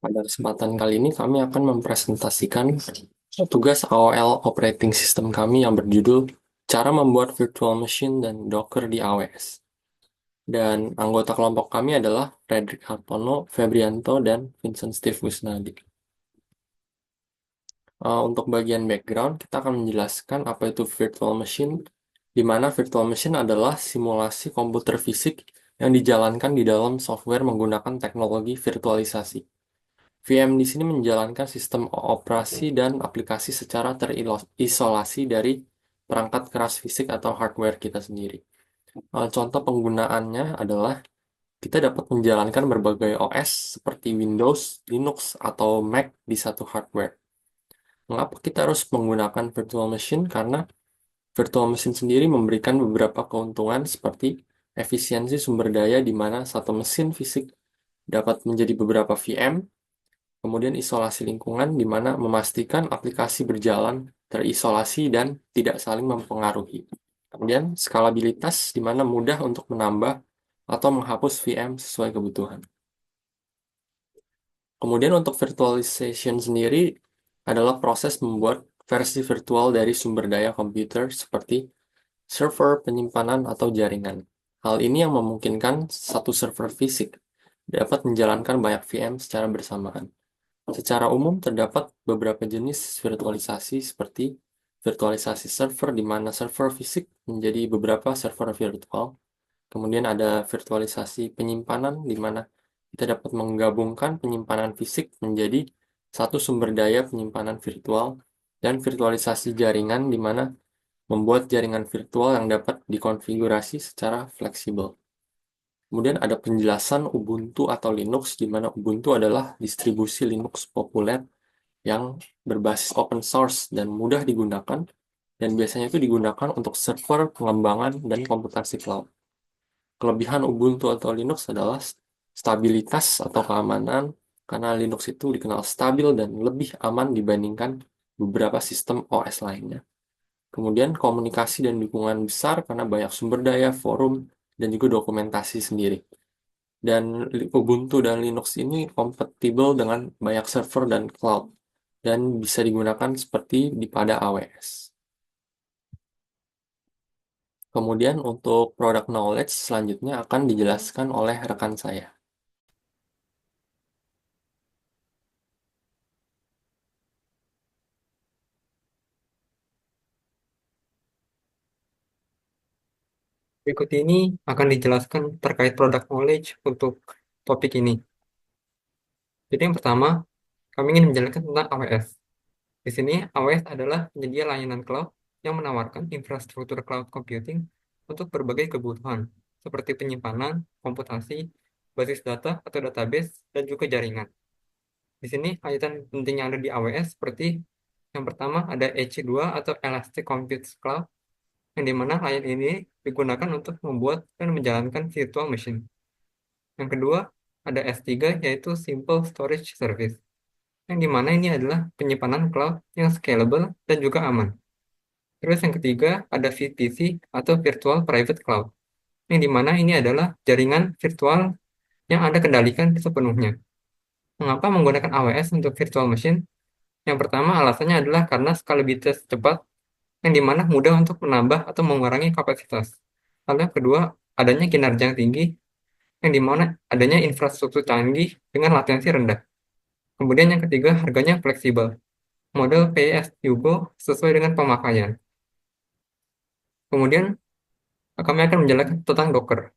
Pada kesempatan kali ini kami akan mempresentasikan tugas AOL operating system kami yang berjudul Cara Membuat Virtual Machine dan Docker di AWS. Dan anggota kelompok kami adalah Frederick Hartono, Febrianto, dan Vincent Steve Wisnadi. Untuk bagian background, kita akan menjelaskan apa itu virtual machine, di mana virtual machine adalah simulasi komputer fisik yang dijalankan di dalam software menggunakan teknologi virtualisasi. VM di sini menjalankan sistem operasi dan aplikasi secara terisolasi dari perangkat keras fisik atau hardware kita sendiri. Contoh penggunaannya adalah kita dapat menjalankan berbagai OS seperti Windows, Linux, atau Mac di satu hardware. Mengapa kita harus menggunakan virtual machine? Karena virtual machine sendiri memberikan beberapa keuntungan seperti efisiensi sumber daya di mana satu mesin fisik dapat menjadi beberapa VM. Kemudian isolasi lingkungan di mana memastikan aplikasi berjalan terisolasi dan tidak saling mempengaruhi. Kemudian skalabilitas di mana mudah untuk menambah atau menghapus VM sesuai kebutuhan. Kemudian untuk virtualization sendiri adalah proses membuat versi virtual dari sumber daya komputer seperti server, penyimpanan, atau jaringan. Hal ini yang memungkinkan satu server fisik dapat menjalankan banyak VM secara bersamaan. Secara umum, terdapat beberapa jenis virtualisasi seperti virtualisasi server, di mana server fisik menjadi beberapa server virtual. Kemudian ada virtualisasi penyimpanan, di mana kita dapat menggabungkan penyimpanan fisik menjadi satu sumber daya penyimpanan virtual, dan virtualisasi jaringan, di mana membuat jaringan virtual yang dapat dikonfigurasi secara fleksibel. Kemudian ada penjelasan Ubuntu atau Linux, di mana Ubuntu adalah distribusi Linux populer yang berbasis open source dan mudah digunakan, dan biasanya itu digunakan untuk server, pengembangan, dan komputasi cloud. Kelebihan Ubuntu atau Linux adalah stabilitas atau keamanan, karena Linux itu dikenal stabil dan lebih aman dibandingkan beberapa sistem OS lainnya. Kemudian komunikasi dan dukungan besar karena banyak sumber daya, forum, dan juga dokumentasi sendiri. Dan Ubuntu dan Linux ini kompatibel dengan banyak server dan cloud, dan bisa digunakan seperti pada AWS. Kemudian untuk product knowledge selanjutnya akan dijelaskan oleh rekan saya. Berikut ini akan dijelaskan terkait product knowledge untuk topik ini. Jadi yang pertama, kami ingin menjelaskan tentang AWS. Di sini, AWS adalah penyedia layanan cloud yang menawarkan infrastruktur cloud computing untuk berbagai kebutuhan, seperti penyimpanan, komputasi, basis data atau database, dan juga jaringan. Di sini, layanan penting yang ada di AWS seperti yang pertama ada EC2 atau Elastic Compute Cloud, yang dimana layanan ini digunakan untuk membuat dan menjalankan virtual machine. Yang kedua, ada S3 yaitu Simple Storage Service, yang dimana ini adalah penyimpanan cloud yang scalable dan juga aman. Terus yang ketiga, ada VPC atau Virtual Private Cloud, yang dimana ini adalah jaringan virtual yang Anda kendalikan sepenuhnya. Mengapa menggunakan AWS untuk virtual machine? Yang pertama alasannya adalah karena skalabilitas cepat, yang dimana mudah untuk menambah atau mengurangi kapasitas. Lalu yang kedua, adanya kinerja yang tinggi, yang dimana adanya infrastruktur canggih dengan latensi rendah. Kemudian yang ketiga, harganya fleksibel. Model pay as you go sesuai dengan pemakaian. Kemudian kami akan menjelaskan tentang Docker.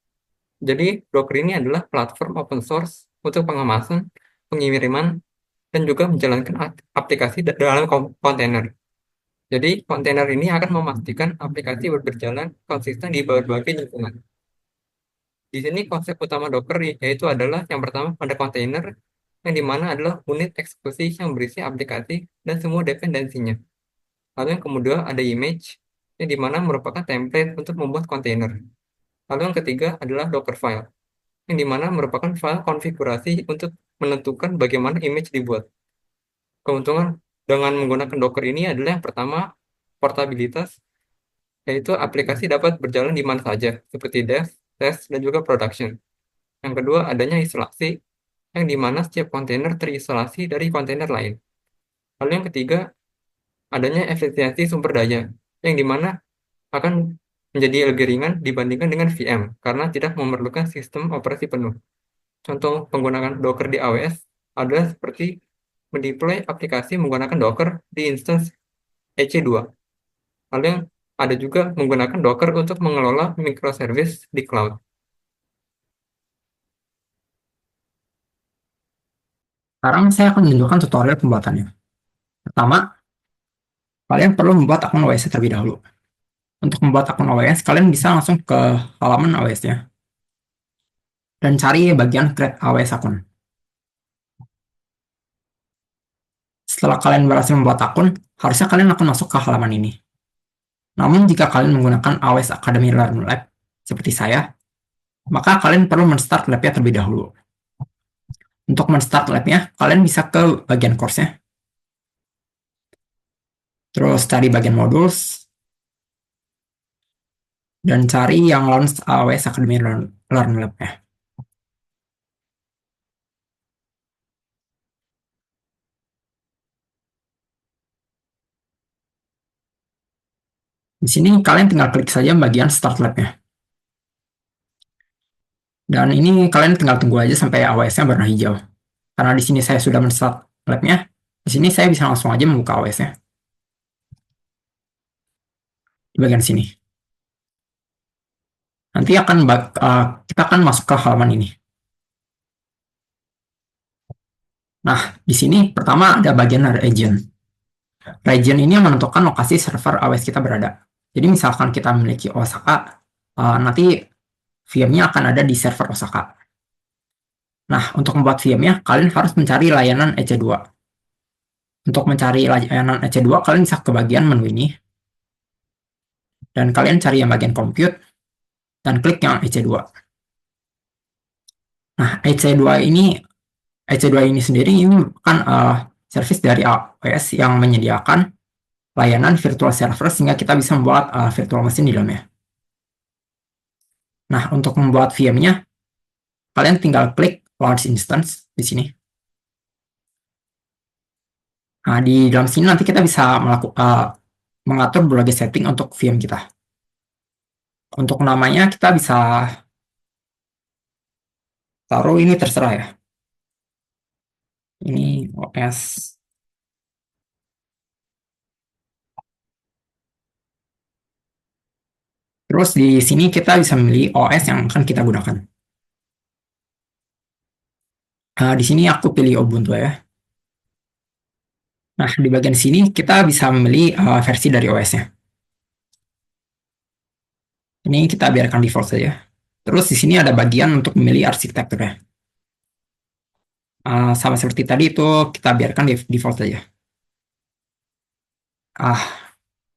Jadi Docker ini adalah platform open source untuk pengemasan, pengiriman, dan juga menjalankan aplikasi dalam kontainer. Jadi kontainer ini akan memastikan aplikasi berjalan konsisten di berbagai lingkungan. Di sini konsep utama Docker yaitu adalah yang pertama ada kontainer, yang dimana adalah unit eksekusi yang berisi aplikasi dan semua dependensinya. Lalu yang kedua ada image, yang dimana merupakan template untuk membuat kontainer. Lalu yang ketiga adalah Dockerfile, yang dimana merupakan file konfigurasi untuk menentukan bagaimana image dibuat. Keuntungan dengan menggunakan Docker ini adalah yang pertama, portabilitas, yaitu aplikasi dapat berjalan di mana saja, seperti dev, test, dan juga production. Yang kedua, adanya isolasi, yang dimana setiap kontainer terisolasi dari kontainer lain. Lalu yang ketiga, adanya efisiensi sumber daya, yang dimana akan menjadi lebih ringan dibandingkan dengan VM, karena tidak memerlukan sistem operasi penuh. Contoh penggunaan Docker di AWS adalah seperti mendeploy aplikasi menggunakan Docker di instance EC2. Lalu yang ada juga menggunakan Docker untuk mengelola microservice di cloud. Sekarang saya akan menunjukkan tutorial pembuatannya. Pertama, kalian perlu membuat akun AWS terlebih dahulu. Untuk membuat akun AWS, kalian bisa langsung ke halaman AWS-nya dan cari bagian create AWS akun. Setelah kalian berhasil membuat akun, harusnya kalian akan masuk ke halaman ini. Namun jika kalian menggunakan AWS Academy Learn Lab, seperti saya, maka kalian perlu men-start lab-nya terlebih dahulu. Untuk men-start lab-nya, kalian bisa ke bagian course-nya. Terus cari bagian modules, dan cari yang launch AWS Academy Learn Lab-nya. Di sini kalian tinggal klik saja bagian Start Lab-nya. Dan ini kalian tinggal tunggu aja sampai AWS-nya warna hijau. Karena di sini saya sudah men-start lab-nya, di sini saya bisa langsung aja membuka AWS-nya. Di bagian sini. Nanti kita akan masuk ke halaman ini. Nah, di sini pertama ada bagian region. Region ini yang menentukan lokasi server AWS kita berada. Jadi misalkan kita memiliki Osaka, nanti VM-nya akan ada di server Osaka. Nah, untuk membuat VM-nya, kalian harus mencari layanan EC2. Untuk mencari layanan EC2, kalian bisa ke bagian menu ini. Dan kalian cari yang bagian compute, dan klik yang EC2. Nah, EC2 ini sendiri ini bukan service dari AWS yang menyediakan layanan virtual server sehingga kita bisa membuat virtual machine di dalamnya. Nah, untuk membuat VM-nya, kalian tinggal klik launch instance di sini. Nah, di dalam sini nanti kita bisa mengatur berbagai setting untuk VM kita. Untuk namanya kita bisa taruh ini terserah ya. Ini OS. Terus di sini kita bisa memilih OS yang akan kita gunakan. Di sini aku pilih Ubuntu ya. Nah, di bagian sini kita bisa memilih versi dari OS-nya. Ini kita biarkan default saja. Terus di sini ada bagian untuk memilih arsitekturnya. Sama seperti tadi itu kita biarkan default saja.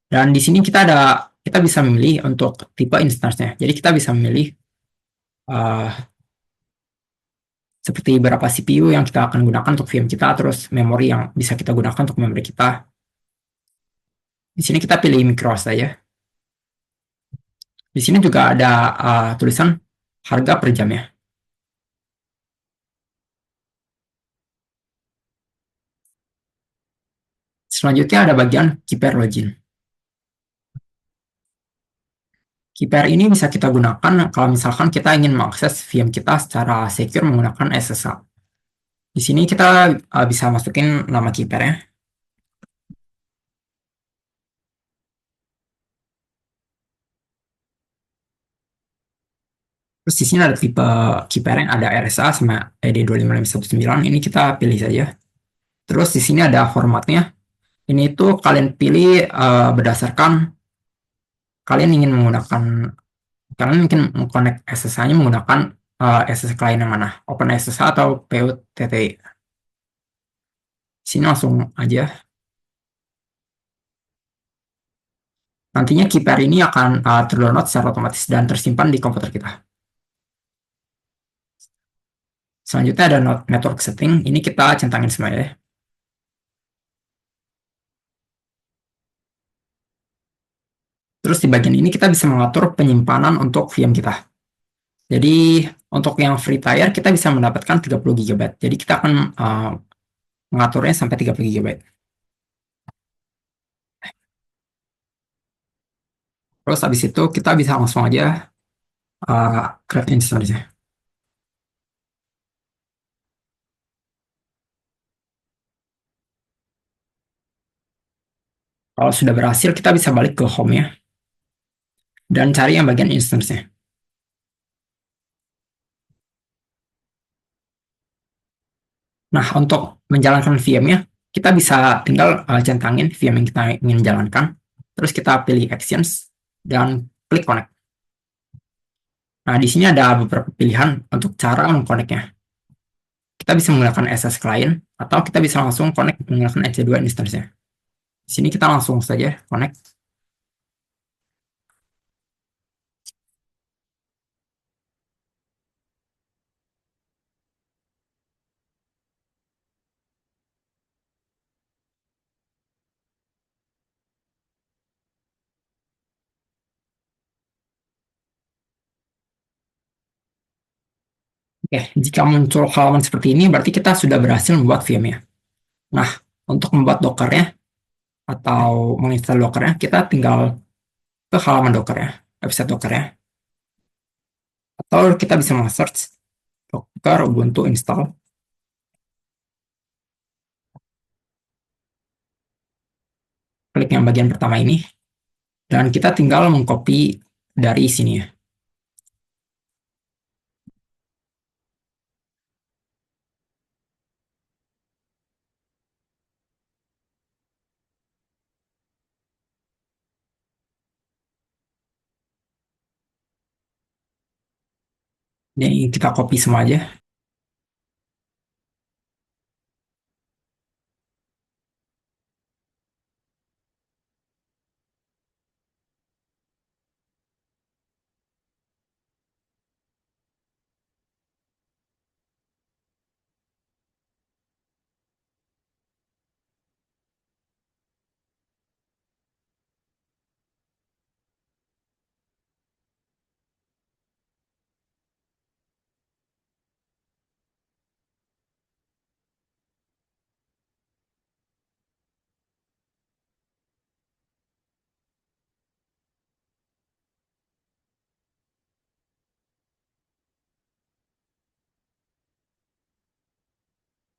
Dan di sini kita bisa memilih untuk tipe instance-nya. Jadi kita bisa memilih seperti berapa CPU yang kita akan gunakan untuk VM kita, terus memori yang bisa kita gunakan untuk memori kita. Di sini kita pilih micro saja. Di sini juga ada tulisan harga per jamnya. Selanjutnya ada bagian keeper login. Keeper ini bisa kita gunakan kalau misalkan kita ingin mengakses VM kita secara secure menggunakan SSH. Di sini kita bisa masukin nama keepernya. Terus di sini ada tipe keeper yang ada RSA sama ED25519. Ini kita pilih saja. Terus di sini ada formatnya. Ini tuh kalian pilih berdasarkan kalian ingin menggunakan, kalian mungkin mengconnect SSH-nya menggunakan SSH klien yang mana, OpenSSH atau PUTTI. Sini langsung aja. Nantinya keeper ini akan terdownload secara otomatis dan tersimpan di komputer kita. Selanjutnya ada network setting. Ini kita centangin semua ya. Terus di bagian ini kita bisa mengatur penyimpanan untuk VM kita. Jadi untuk yang free tier kita bisa mendapatkan 30 GB. Jadi kita akan mengaturnya sampai 30 GB. Terus habis itu kita bisa langsung aja create instance-nya. Kalau sudah berhasil kita bisa balik ke home-nya dan cari yang bagian instance-nya. Nah, untuk menjalankan VM-nya, kita bisa tinggal centangin VM yang kita ingin jalankan. Terus kita pilih Actions dan klik Connect. Nah, di sini ada beberapa pilihan untuk cara mengkoneknya. Kita bisa menggunakan SS Client, atau kita bisa langsung connect menggunakan EC2 instance-nya. Di sini kita langsung saja connect. Oke, jika muncul halaman seperti ini, berarti kita sudah berhasil membuat VM-nya. Nah, untuk membuat Docker-nya, atau menginstal Docker-nya, kita tinggal ke halaman Docker-nya, website Docker-nya. Atau kita bisa search Docker Ubuntu install. Klik yang bagian pertama ini, dan kita tinggal mengcopy dari sini ya. Ini kita copy semua aja.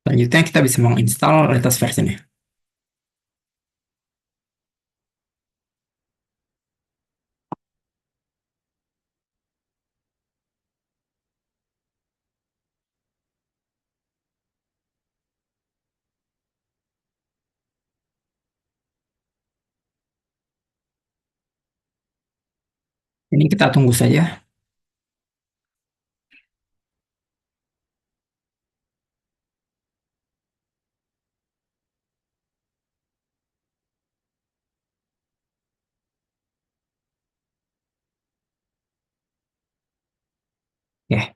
Selanjutnya kita bisa menginstal latest versionnya. Ini kita tunggu saja. Oke,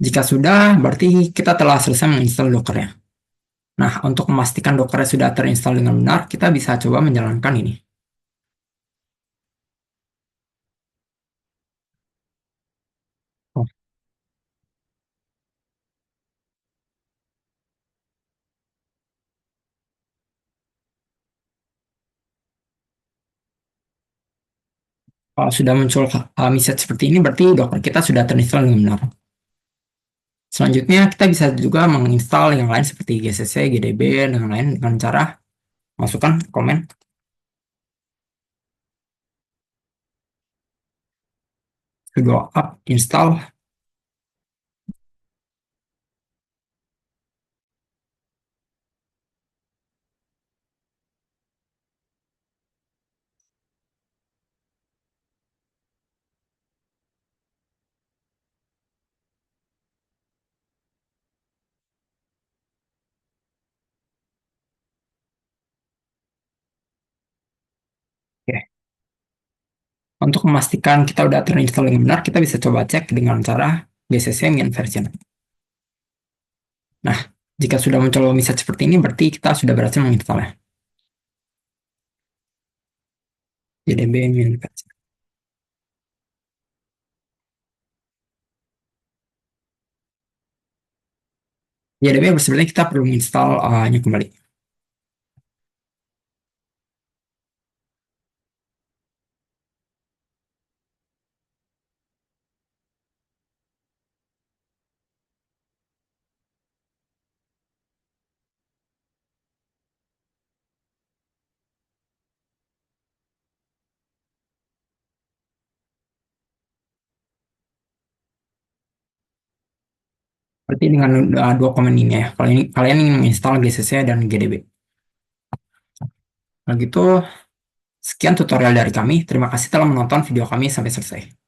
jika sudah, berarti kita telah selesai menginstal Docker-nya. Nah, untuk memastikan Docker-nya sudah terinstall dengan benar, kita bisa coba menjalankan ini. Oh, kalau sudah muncul message seperti ini, berarti Docker kita sudah terinstall dengan benar. Selanjutnya, kita bisa juga menginstal yang lain seperti GCC, GDB, dan lain dengan cara masukkan komen sudo apt install. Oke. Untuk memastikan kita udah terinstall dengan benar, kita bisa coba cek dengan cara GCC min version. Nah, jika sudah muncul message seperti ini, berarti kita sudah berhasil menginstalnya. GDB min version. GDB sebenarnya kita perlu install nya kembali. Berarti dengan dua komen ini ya, kalau ini kalian ingin menginstal GCC dan GDB. Kalau gitu, sekian tutorial dari kami. Terima kasih telah menonton video kami sampai selesai.